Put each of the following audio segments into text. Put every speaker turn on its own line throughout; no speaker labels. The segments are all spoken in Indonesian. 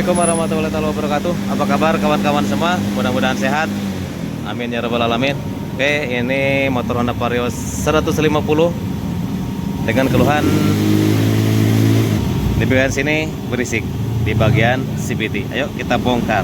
Assalamualaikum warahmatullahi wabarakatuh. Apa kabar kawan-kawan semua? Mudah-mudahan sehat. Amin ya rabbal alamin. Oke, ini motor Honda Vario 150 dengan keluhan di bagian sini berisik di bagian CVT. Ayo kita bongkar.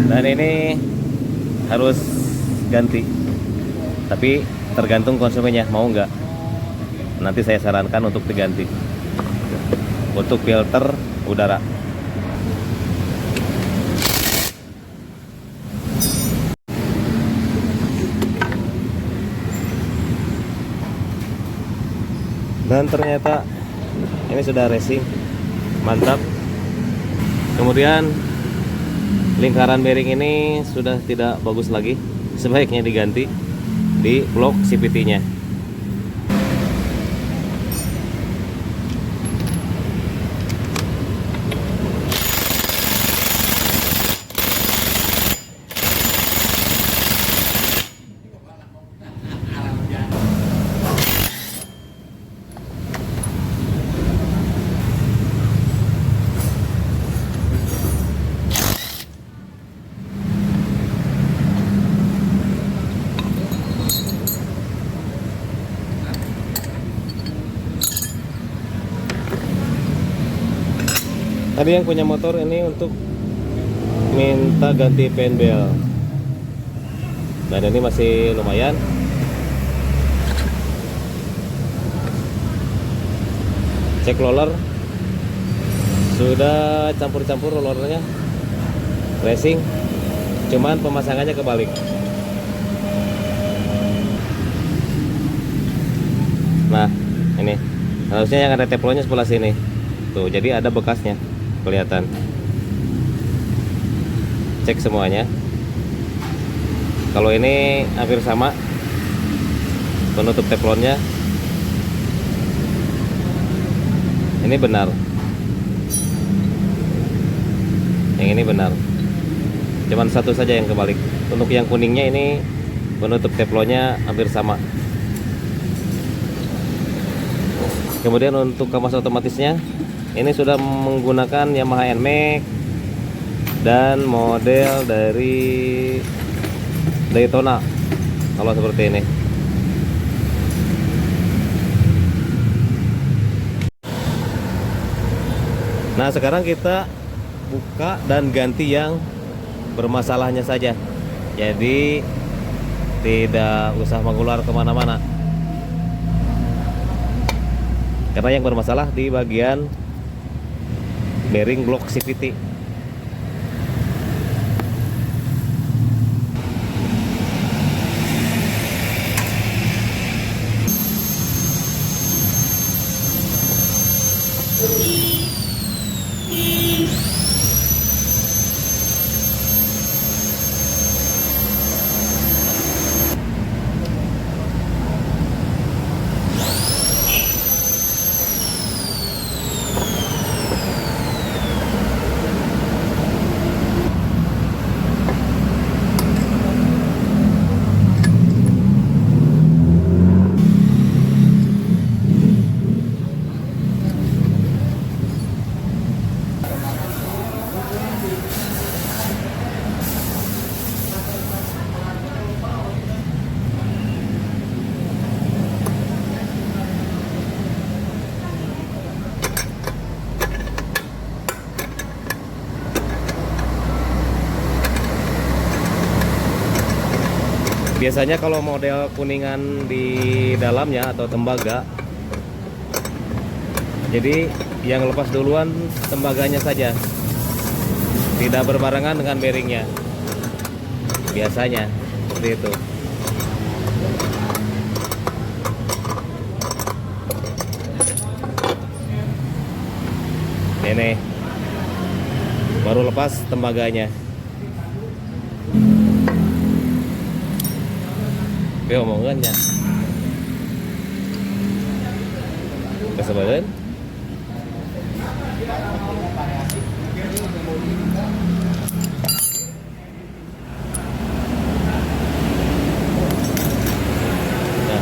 Dan ini harus ganti. Tapi tergantung konsumennya mau nggak. Nanti saya sarankan untuk diganti untuk filter udara. Dan ternyata ini sudah racing, mantap. Kemudian lingkaran bearing ini sudah tidak bagus lagi, sebaiknya diganti di blok CVT-nya. Tadi yang punya motor ini untuk minta ganti penbel, dan ini masih lumayan. Cek roller, sudah campur-campur rollernya, racing, cuman pemasangannya kebalik. Nah, ini harusnya yang ada teflonnya sebelah sini tuh, jadi ada bekasnya kelihatan. Cek semuanya. Kalau ini hampir sama penutup teflonnya, ini benar, yang ini benar, cuman satu saja yang kebalik. Untuk yang kuningnya ini penutup teflonnya hampir sama. Kemudian untuk kampas otomatisnya ini sudah menggunakan Yamaha NMAX dan model dari Daytona. Kalau seperti ini. Nah, sekarang kita buka dan ganti yang bermasalahnya saja. Jadi tidak usah mengular kemana-mana. Karena yang bermasalah di bagian bearing blok CVT. Biasanya kalau model kuningan di dalamnya atau tembaga, jadi yang lepas duluan tembaganya saja, tidak berbarengan dengan bearingnya. Biasanya seperti itu. Ini baru lepas tembaganya. Oke, omongannya kesebaran. Nah,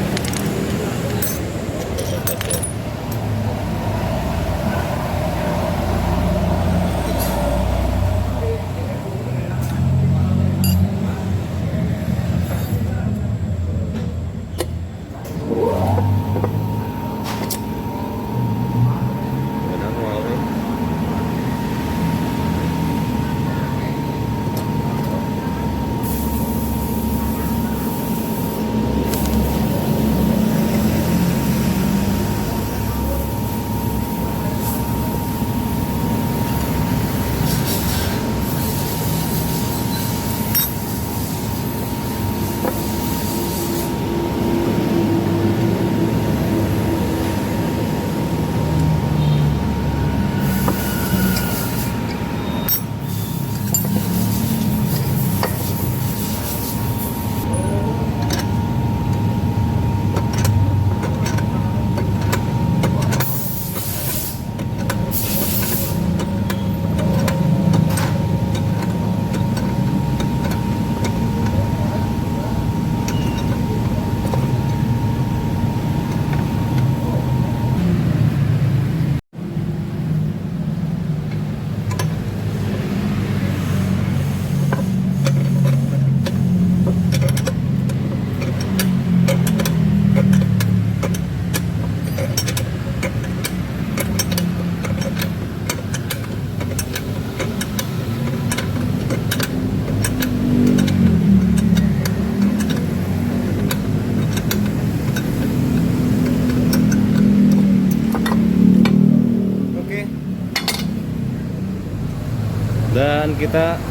Dan kita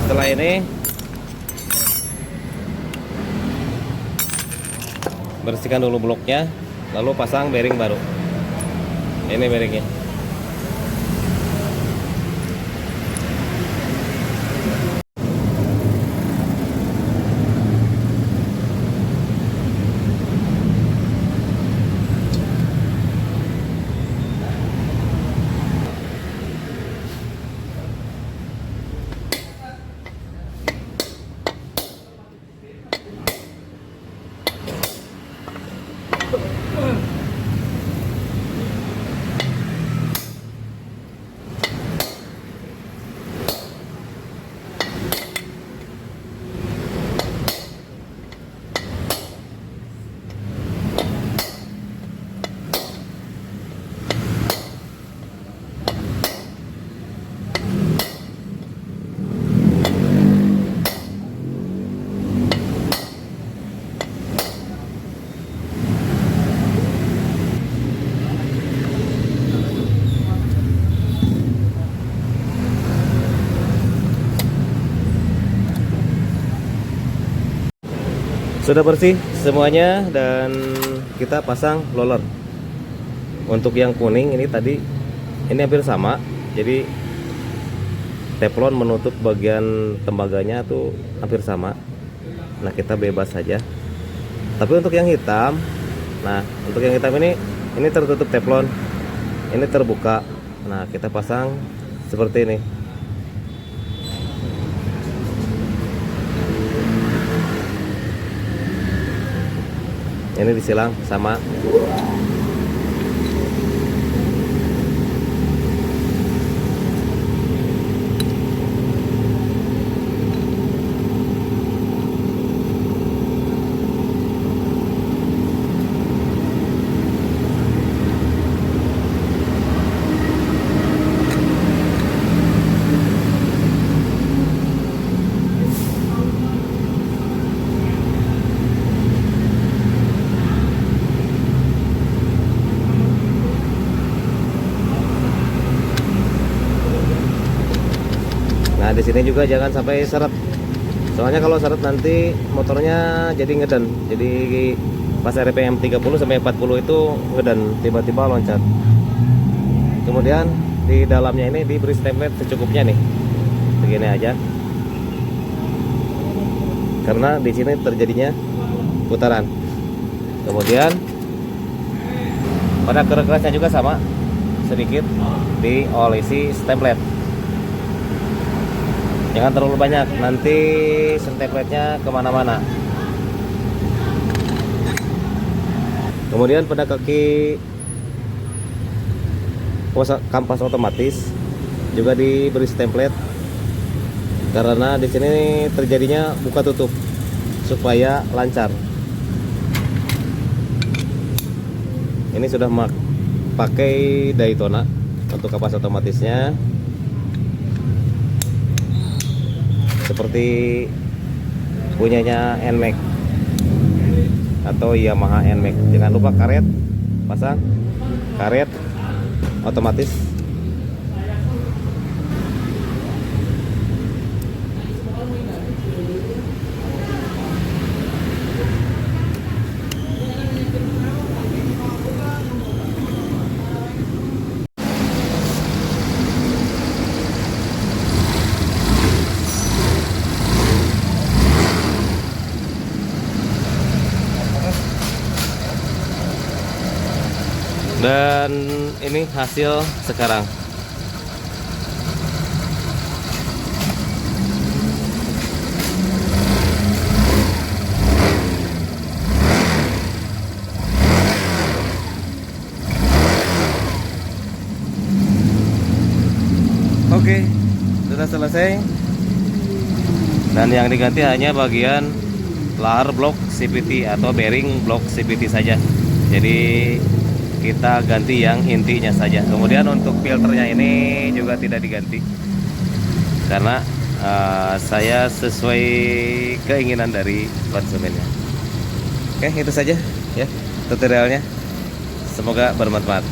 setelah ini bersihkan dulu bloknya, lalu pasang bearing baru. Ini bearingnya. Sudah bersih semuanya dan kita pasang roller. Untuk yang kuning ini tadi ini hampir sama. Jadi teflon menutup bagian tembaganya tuh hampir sama. Nah, kita bebas saja. Tapi untuk yang hitam, nah untuk yang hitam ini tertutup teflon. Ini terbuka. Nah, kita pasang seperti ini. Ini disilang sama. Nah, di sini juga jangan sampai seret. Soalnya kalau seret nanti motornya jadi ngeden. Jadi pas RPM 30 sampai 40 itu ngeden, tiba-tiba loncat. Kemudian di dalamnya ini diberi template secukupnya nih. Begini aja. Karena di sini terjadinya putaran. Kemudian pada kerasnya juga sama, sedikit diolesi template. Jangan terlalu banyak, nanti template-nya kemana-mana. Kemudian pada kaki kampas otomatis juga diberi template, karena di sini terjadinya buka tutup supaya lancar. Ini sudah pakai Daytona untuk kampas otomatisnya. Seperti punyanya NMAX atau Yamaha NMAX. Jangan lupa karet, pasang karet otomatis. Dan ini hasil sekarang. Oke, sudah selesai. Dan yang diganti hanya bagian lahar blok CVT atau bearing blok CVT saja. Jadi kita ganti yang intinya saja. Kemudian untuk filternya ini juga tidak diganti karena saya sesuai keinginan dari konsumennya. Oke, itu saja ya tutorialnya. Semoga bermanfaat.